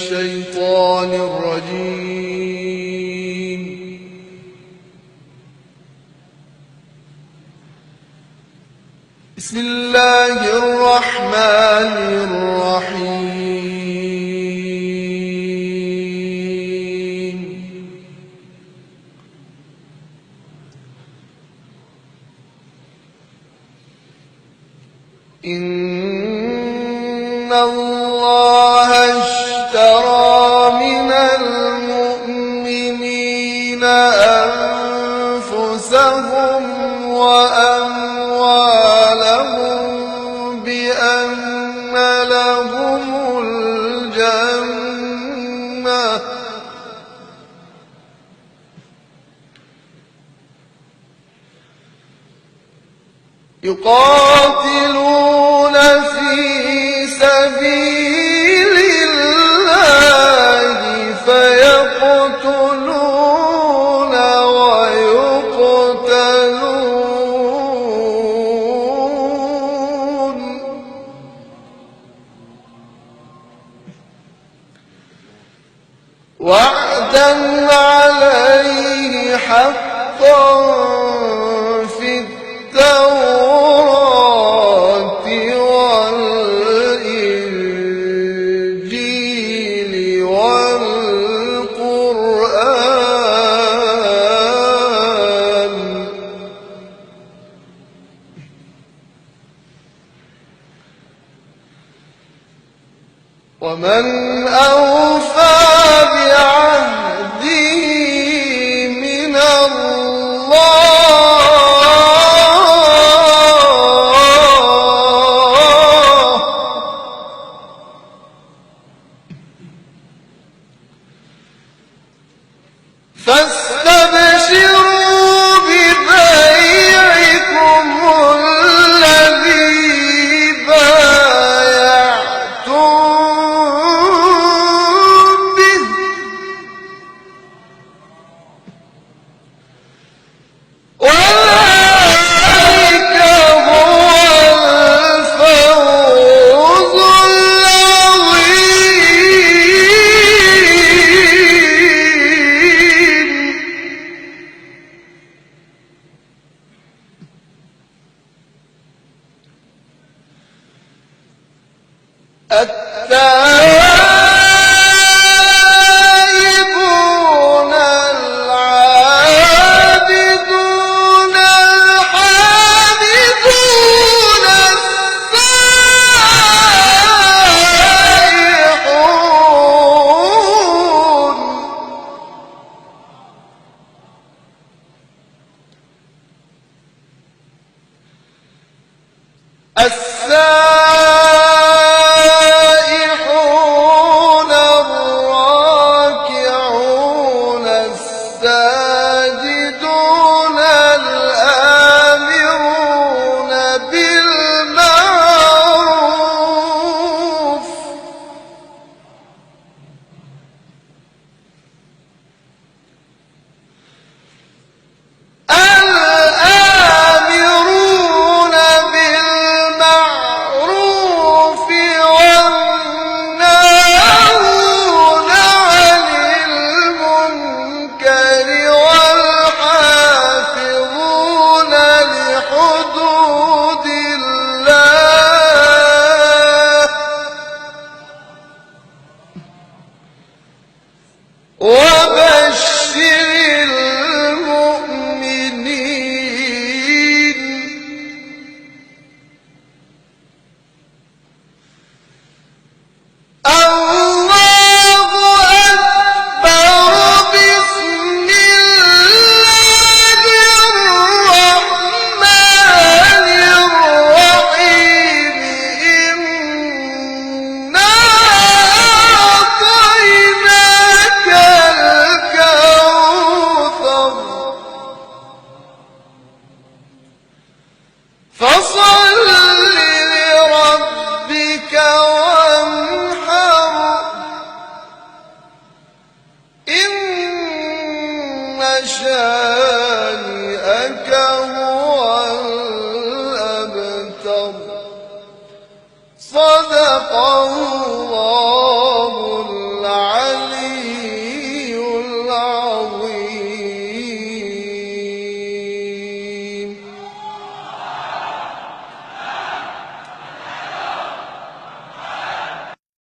الشيطان الرجيم. بسم الله الرحمن الرحيم. إن الله اشترى من المؤمنين أنفسهم وأموالهم بأن لهم الجنة يقاتلون في سبيل الله فيقتلون ويقتلون وعدا عليه حقا في التوراة والإنجيل والقرآن ومن أوفى بعهده من الله فاستبشروا ببيعكم الذي بايعتم به وذلك هو الفوز العظيم. التائبون العابدون الحامدون السائحون الراكعون الساجدون الآمرون بالمعروف الآمرون بالمعروف والناهون عن المنكر والحافظون لحدود الله وبشر المؤمنين. الله أكبر. بسم الله الرحمن الرحيم. إنا أعطيناك الكوثر فصل لربك وانحر إن شاء